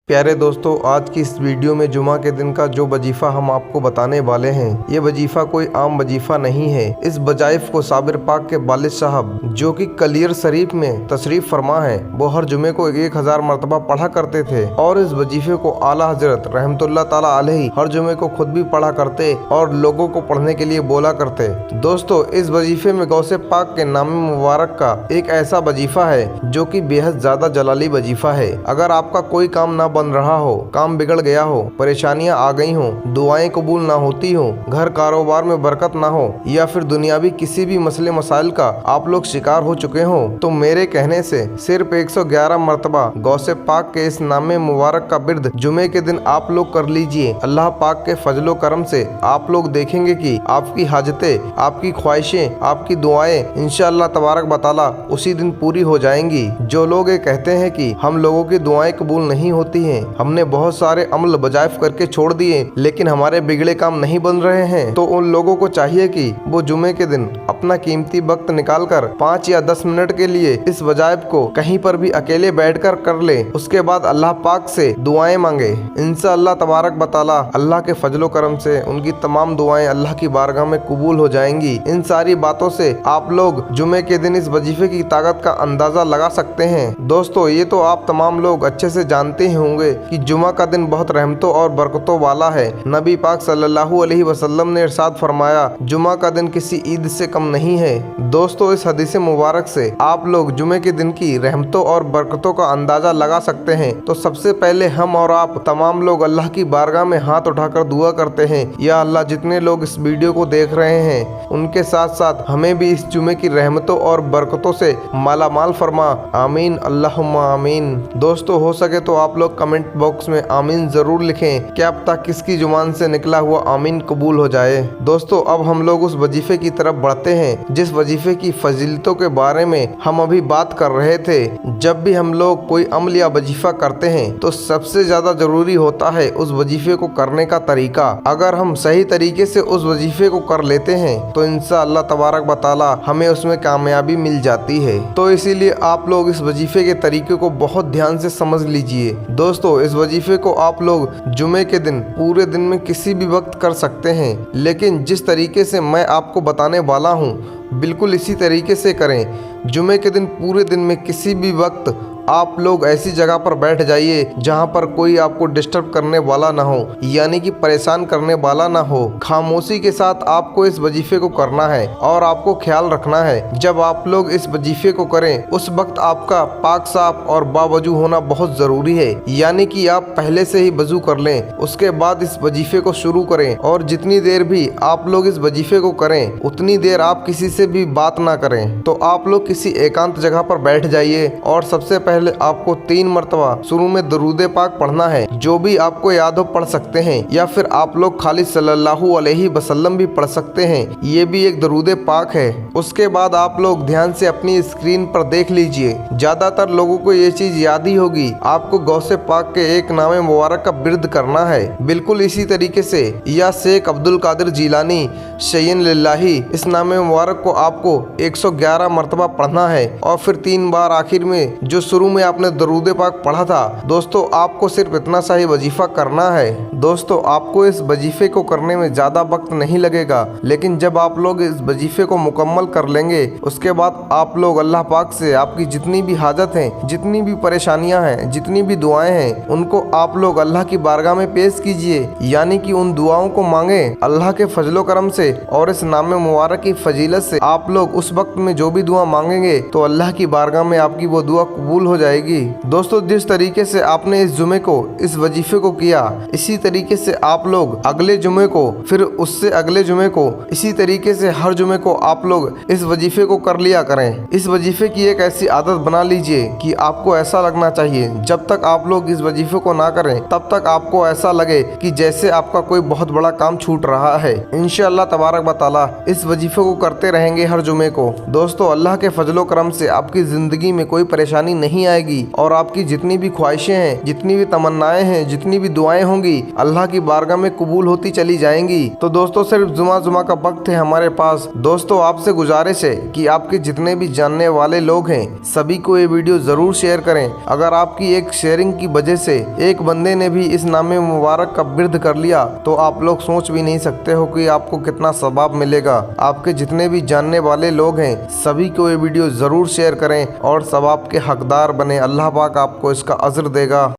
प्यारे दोस्तों, आज की इस वीडियो में जुमा के दिन का जो वजीफ़ा हम आपको बताने वाले हैं, ये वजीफ़ा कोई आम वजीफ़ा नहीं है। इस वजाइफ को साबिर पाक के वालिद साहब जो कि कलियर शरीफ में तशरीफ फरमा है, वो हर जुमे को 1000 मरतबा पढ़ा करते थे और इस वजीफे को आला हजरत रहमतुल्लाह ताला अलैहि हर जुमे को खुद भी पढ़ा करते और लोगों को पढ़ने के लिए बोला करते। दोस्तों, इस वजीफे में गौसे पाक के नाम मुबारक का एक ऐसा वजीफा है जो कि बेहद ज्यादा जलाली वजीफा है। अगर आपका कोई काम ना बन रहा हो, काम बिगड़ गया हो, परेशानियां आ गई हो, दुआएं कबूल ना होती हो, घर कारोबार में बरकत ना हो या फिर दुनियावी किसी भी मसले मसाइल का आप लोग शिकार हो चुके हो, तो मेरे कहने से सिर्फ 111 मरतबा गौसे पाक के इस नामे मुबारक का बिर्द जुमे के दिन आप लोग कर लीजिए। अल्लाह पाक के फजलो करम से आप लोग देखेंगे कि आपकी हाजतें, आपकी ख्वाहिशें, आपकी दुआएं इंशाअल्लाह तबारक बताला उसी दिन पूरी हो जाएंगी। जो लोग ये कहते हैं कि हम लोगों की दुआएं कबूल नहीं होती हैं, हमने बहुत सारे अमल वजाइफ करके छोड़ दिए लेकिन हमारे बिगड़े काम नहीं बन रहे हैं, तो उन लोगों को चाहिए कि वो जुमे के दिन अपना कीमती वक्त निकालकर 5 या 10 मिनट के लिए इस वजाइफ को कहीं पर भी अकेले बैठकर कर ले। उसके बाद अल्लाह पाक से दुआएं मांगे। इंशाअल्लाह तबारक बताला अल्लाह के फजलो करम से उनकी तमाम दुआएं अल्लाह की बारगाह में कबूल हो जाएंगी। इन सारी बातों से आप लोग जुमे के दिन इस वजीफे की ताकत का अंदाजा लगा सकते हैं। दोस्तों, ये तो आप तमाम लोग अच्छे से जानते ही होंगे कि जुमा का दिन बहुत रहमतों और बरकतों वाला है। नबी पाक सल्लल्लाहु अलैहि वसल्लम ने इरशाद फरमाया, जुमा का दिन किसी ईद से कम नहीं है। दोस्तों, इस हदीस मुबारक से आप लोग जुमे के दिन की रहमतों और बरकतों का अंदाजा लगा सकते हैं। तो सबसे पहले हम और आप तमाम लोग अल्लाह की बारगाह में हाथ उठाकर दुआ करते हैं, या अल्लाह जितने लोग इस वीडियो को देख रहे हैं उनके साथ साथ हमें भी इस जुमे की रहमतों और बरकतों से माला माल फरमा। आमीन अल्लाहुम्मा आमीन। दोस्तों, हो सके तो आप लोग कमेंट बॉक्स में आमीन जरूर लिखें, क्या पता किसकी जुबान से निकला हुआ आमीन कबूल हो जाए। दोस्तों, अब हम लोग उस वजीफे की तरफ बढ़ते हैं जिस वजीफे की फजीलतों के बारे में हम अभी बात कर रहे थे। जब भी हम लोग कोई अमल या वजीफा करते हैं तो सबसे ज्यादा जरूरी होता है उस वजीफे को करने का तरीका। अगर हम सही तरीके से उस वजीफे को कर लेते हैं तो इंशाअल्लाह तबारक बताला हमें उसमें कामयाबी मिल जाती है। तो इसीलिए आप लोग इस वजीफे के तरीके को बहुत ध्यान से समझ लीजिए। दोस्तों, इस वजीफे को आप लोग जुमे के दिन पूरे दिन में किसी भी वक्त कर सकते हैं, लेकिन जिस तरीके से मैं आपको बताने वाला हूँ बिल्कुल इसी तरीके से करें। जुमे के दिन पूरे दिन में किसी भी वक्त आप लोग ऐसी जगह पर बैठ जाइए जहां पर कोई आपको डिस्टर्ब करने वाला ना हो, यानी कि परेशान करने वाला ना हो। खामोशी के साथ आपको इस वजीफे को करना है और आपको ख्याल रखना है जब आप लोग इस वजीफे को करें उस वक्त आपका पाक साफ और बावजू होना बहुत ज़रूरी है, यानी कि आप पहले से ही वजू कर लें, उसके बाद इस वजीफे को शुरू करें। और जितनी देर भी आप लोग इस वजीफे को करें उतनी देर आप किसी से भी बात ना करें। तो आप लोग किसी एकांत जगह पर बैठ जाइए और सबसे पहले आपको 3 मरतबा शुरू में दरूद पाक पढ़ना है। जो भी आपको याद हो पढ़ सकते हैं, या फिर आप लोग खाली सल्लल्लाहु अलैहि वसल्लम भी पढ़ सकते हैं, ये भी एक दरूद पाक है। उसके बाद आप लोग ध्यान से अपनी स्क्रीन पर देख लीजिए, ज्यादातर लोगों को ये चीज याद ही होगी, आपको गौसे पाक के एक नामे मुबारक का बिर्द करना है। बिल्कुल इसी तरीके से या शेख अब्दुल कादिर जिलानी शय्यन लिल्लाही, इस नामे मुबारक को आपको 111 मरतबा पढ़ना है और फिर 3 बार आखिर में जो शुरू में आपने दरूद पाक पढ़ा था। दोस्तों, आपको सिर्फ इतना सा ही वजीफा करना है। दोस्तों, आपको इस वजीफे को करने में ज्यादा वक्त नहीं लगेगा, लेकिन जब आप लोग इस वजीफे को मुकम्मल कर लेंगे उसके बाद आप लोग अल्लाह पाक से आपकी जितनी भी हाजत हैं, जितनी भी परेशानियां हैं, जितनी भी दुआएं हैं, उनको आप लोग अल्लाह की बारगाह में पेश कीजिए, यानी कि उन दुआओं को मांगे। अल्लाह के फजलो करम से और इस नाम मुबारक की फजीलत से आप लोग उस वक्त में जो भी दुआ मांगेंगे तो अल्लाह की बारगाह में आपकी वो दुआ कबूल हो जाएगी। दोस्तों, जिस तरीके से आपने इस जुमे को इस वजीफे को किया, इसी तरीके से आप लोग अगले जुमे को, फिर उससे अगले जुमे को, इसी तरीके से हर जुमे को आप लोग इस वजीफे को कर लिया करें। इस वजीफे की एक ऐसी आदत बना लीजिए कि आपको ऐसा लगना चाहिए जब तक आप लोग इस वजीफे को ना करें तब तक आपको ऐसा लगे कि जैसे आपका कोई बहुत बड़ा काम छूट रहा है। इंशाअल्लाह तबारक व तआला इस वजीफे को करते रहेंगे हर जुमे को। दोस्तों, अल्लाह के फजलो करम से आपकी जिंदगी में कोई परेशानी नहीं नहीं आएगी और आपकी जितनी भी ख्वाहिशें हैं, जितनी भी तमन्नाएं हैं, जितनी भी दुआएं होंगी अल्लाह की बारगाह में कबूल होती चली जाएंगी। तो दोस्तों सिर्फ जुमा का वक्त है हमारे पास। दोस्तों आपसे गुजारिश है कि आपके जितने भी जानने वाले लोग हैं सभी को ये वीडियो जरूर शेयर करें। अगर आपकी एक शेयरिंग की वजह से एक बंदे ने भी इस नामे मुबारक का बिर्द कर लिया तो आप लोग सोच भी नहीं सकते हो कि आपको कितना सवाब मिलेगा। आपके जितने भी जानने वाले लोग हैं सभी को ये वीडियो जरूर शेयर करें और सवाब के हकदार बने। अल्लाह पाक आपको इसका अज्र देगा।